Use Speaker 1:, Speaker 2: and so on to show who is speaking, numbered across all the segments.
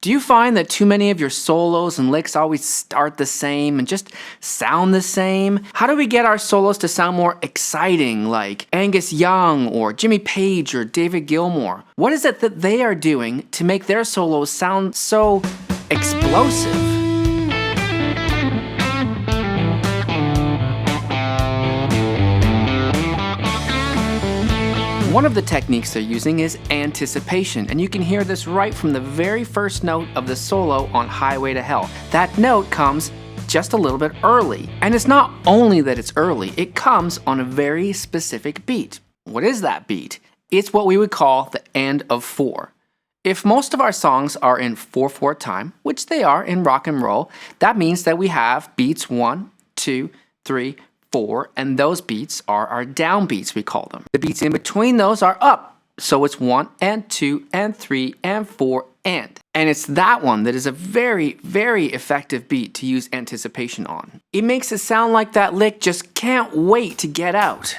Speaker 1: Do you find that too many of your solos and licks always start the same and just sound the same? How do we get our solos to sound more exciting, like Angus Young or Jimmy Page or David Gilmour? What is it that they are doing to make their solos sound so explosive? One of the techniques they're using is anticipation, and you can hear this right from the very first note of the solo on Highway to Hell. That note comes just a little bit early, and it's not only that it's early, it comes on a very specific beat. What is that beat? It's what we would call the end of 4. If most of our songs are in 4/4 time, which they are in rock and roll, that means that we have beats 1, 2, 3, 4, and those beats are our down beats, we call them. The beats in between those are up, so it's 1 and 2 and 3 and 4 and it's that one that is a very, very effective beat to use anticipation on. It makes it sound like that lick just can't wait to get out.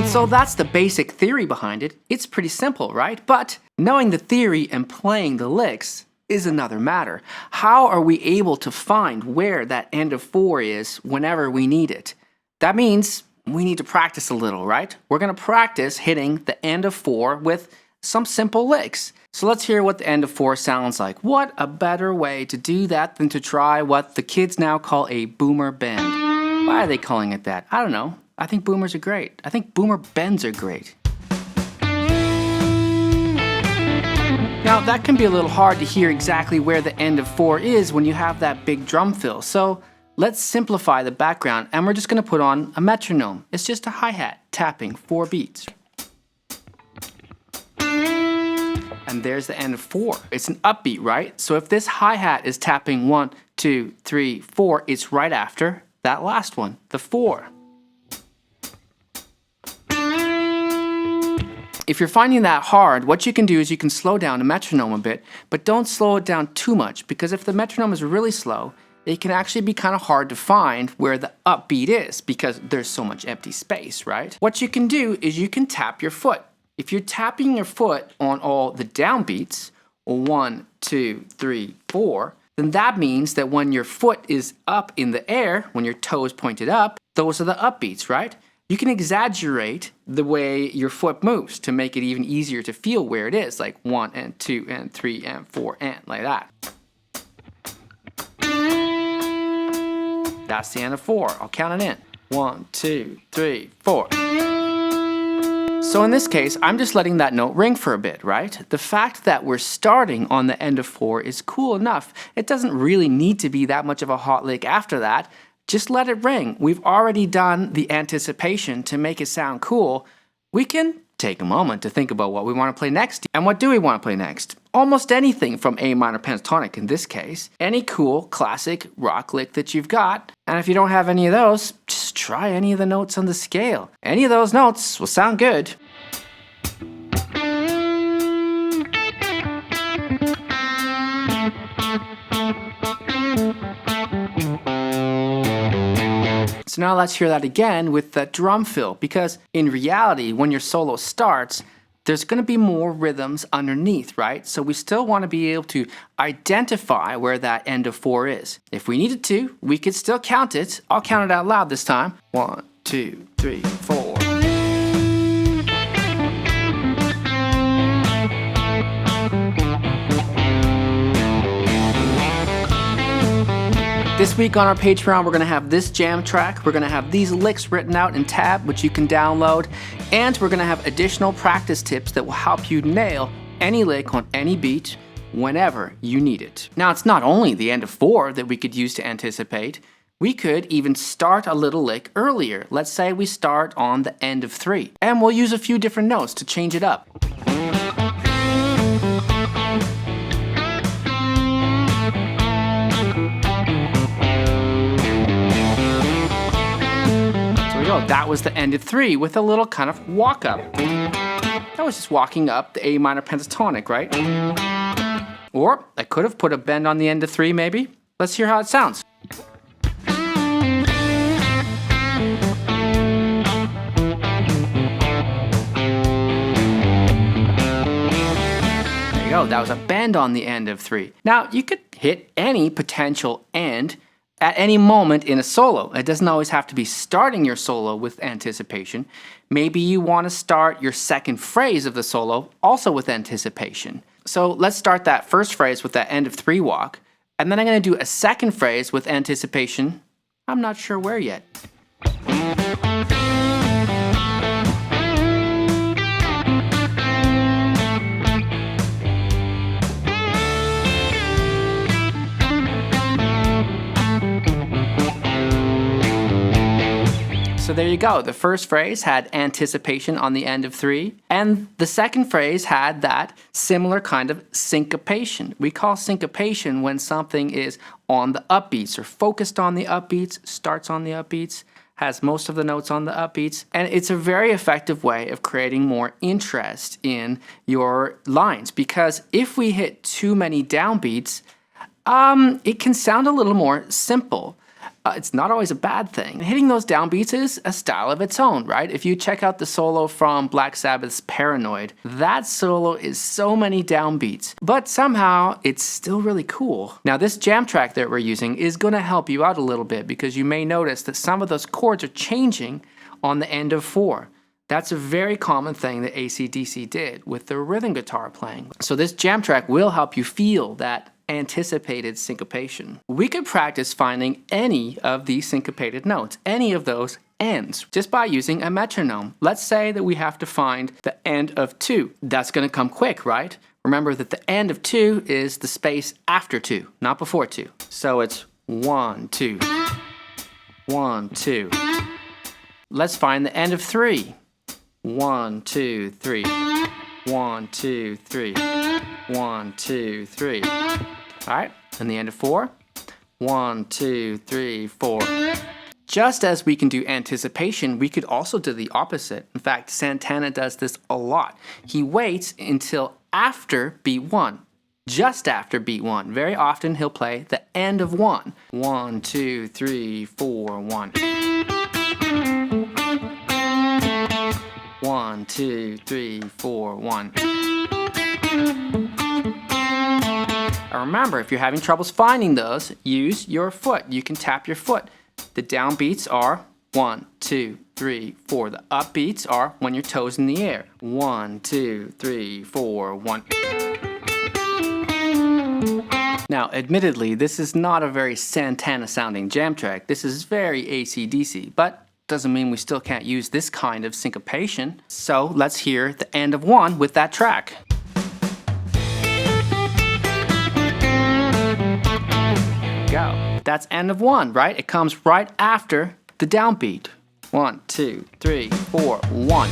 Speaker 1: So that's the basic theory behind it. It's pretty simple, right? But knowing the theory and playing the licks is another matter. How are we able to find where that end of 4 is whenever we need it? That means we need to practice a little, right? We're going to practice hitting the end of 4 with some simple licks. So let's hear what the end of 4 sounds like. What a better way to do that than to try what the kids now call a boomer bend. Why are they calling it that? I don't know. I think boomers are great. I think boomer bends are great. Now that can be a little hard to hear exactly where the end of 4 is when you have that big drum fill. So let's simplify the background and we're just going to put on a metronome. It's just a hi-hat tapping 4 beats. And there's the end of 4. It's an upbeat, right? So if this hi-hat is tapping 1, 2, 3, 4, it's right after that last one, the 4. If you're finding that hard, what you can do is you can slow down the metronome a bit, but don't slow it down too much, because if the metronome is really slow, it can actually be kind of hard to find where the upbeat is because there's so much empty space, right? What you can do is you can tap your foot. If you're tapping your foot on all the downbeats, 1, 2, 3, 4, then that means that when your foot is up in the air, when your toe is pointed up, those are the upbeats, right? You can exaggerate the way your foot moves to make it even easier to feel where it is, like 1 and 2 and 3 and 4 and like that. That's the end of 4. I'll count it in. 1, 2, 3, 4. So in this case, I'm just letting that note ring for a bit, right? The fact that we're starting on the end of 4 is cool enough. It doesn't really need to be that much of a hot lick after that. Just let it ring. We've already done the anticipation to make it sound cool. We can take a moment to think about what we want to play next. And what do we want to play next? Almost anything from A minor pentatonic in this case. Any cool, classic rock lick that you've got. And if you don't have any of those, just try any of the notes on the scale. Any of those notes will sound good. So now let's hear that again with the drum fill, because in reality, when your solo starts, there's going to be more rhythms underneath, right? So we still want to be able to identify where that end of 4 is. If we needed to, we could still count it. I'll count it out loud this time. 1, 2, 3, 4. This week on our Patreon, we're going to have this jam track, we're going to have these licks written out in tab, which you can download, and we're going to have additional practice tips that will help you nail any lick on any beat whenever you need it. Now, it's not only the end of 4 that we could use to anticipate. We could even start a little lick earlier. Let's say we start on the end of 3, and we'll use a few different notes to change it up. That was the end of 3 with a little kind of walk up. That was just walking up the A minor pentatonic, right? Or I could have put a bend on the end of 3 maybe. Let's hear how it sounds. go, that was a bend on the end of 3. Now, you could hit any potential end at any moment in a solo. It doesn't always have to be starting your solo with anticipation. Maybe you want to start your second phrase of the solo also with anticipation. So let's start that first phrase with that end of 3 walk, and then I'm going to do a second phrase with anticipation. I'm not sure where yet. So there you go. The first phrase had anticipation on the end of 3, and the second phrase had that similar kind of syncopation. We call syncopation when something is on the upbeats or focused on the upbeats, starts on the upbeats, has most of the notes on the upbeats, and it's a very effective way of creating more interest in your lines, because if we hit too many downbeats, it can sound a little more simple. It's not always a bad thing. Hitting those downbeats is a style of its own, right? If you check out the solo from Black Sabbath's Paranoid, that solo is so many downbeats, but somehow it's still really cool. Now, this jam track that we're using is going to help you out a little bit, because you may notice that some of those chords are changing on the end of 4. That's a very common thing that AC/DC did with the rhythm guitar playing. So this jam track will help you feel that anticipated syncopation. We could practice finding any of these syncopated notes, any of those ends, just by using a metronome. Let's say that we have to find the end of 2. That's going to come quick, right? Remember that the end of 2 is the space after 2, not before 2. So it's 1, 2, 1, 2. Let's find the end of 3. 1, 2, 3. 1, 2, 3. 1, 2, 3. All right, and the end of 4. 1, 2, 3, 4. Just as we can do anticipation, we could also do the opposite. In fact, Santana does this a lot. He waits until after beat 1, just after beat 1. Very often he'll play the end of 1. 1, 2, 3, 4, 1. 1, 2, 3, 4, 1. Remember, if you're having troubles finding those, use your foot. You can tap your foot. The downbeats are 1, 2, 3, 4. The upbeats are when your toes in the air. 1, 2, 3, 4, 1. Now, admittedly, this is not a very Santana sounding jam track. This is very AC/DC, but doesn't mean we still can't use this kind of syncopation. So let's hear the end of 1 with that track. Go. That's end of 1, right? It comes right after the downbeat. 1, 2, 3, 4, 1.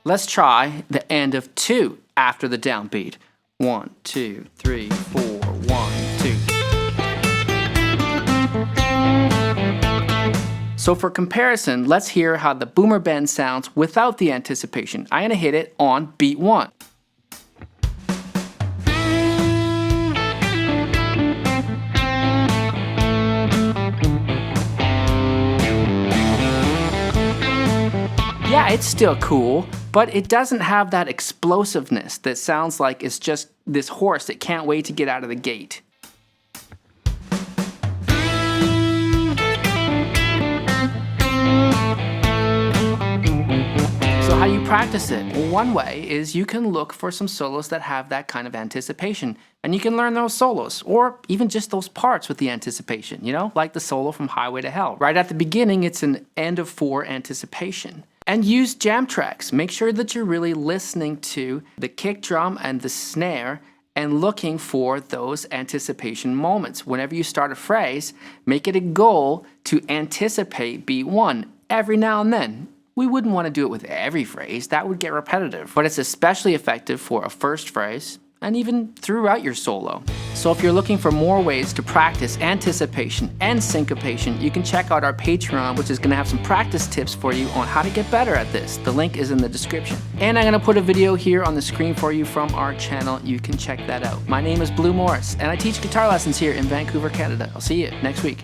Speaker 1: Let's try the end of 2 after the downbeat. 1, 2, 3, 4, 1, 2. So for comparison, let's hear how the boomer bend sounds without the anticipation. I'm gonna hit it on beat 1. Yeah, it's still cool, but it doesn't have that explosiveness that sounds like it's just this horse that can't wait to get out of the gate. So how you practice it? Well, one way is you can look for some solos that have that kind of anticipation, and you can learn those solos, or even just those parts with the anticipation, you know, like the solo from Highway to Hell. Right at the beginning, it's an end of 4 anticipation. And use jam tracks. Make sure that you're really listening to the kick drum and the snare and looking for those anticipation moments. Whenever you start a phrase, make it a goal to anticipate beat 1 every now and then. We wouldn't want to do it with every phrase, that would get repetitive, but it's especially effective for a first phrase and even throughout your solo. So if you're looking for more ways to practice anticipation and syncopation, you can check out our Patreon, which is going to have some practice tips for you on how to get better at this. The link is in the description. And I'm going to put a video here on the screen for you from our channel. You can check that out. My name is Blue Morris, and I teach guitar lessons here in Vancouver, Canada. I'll see you next week.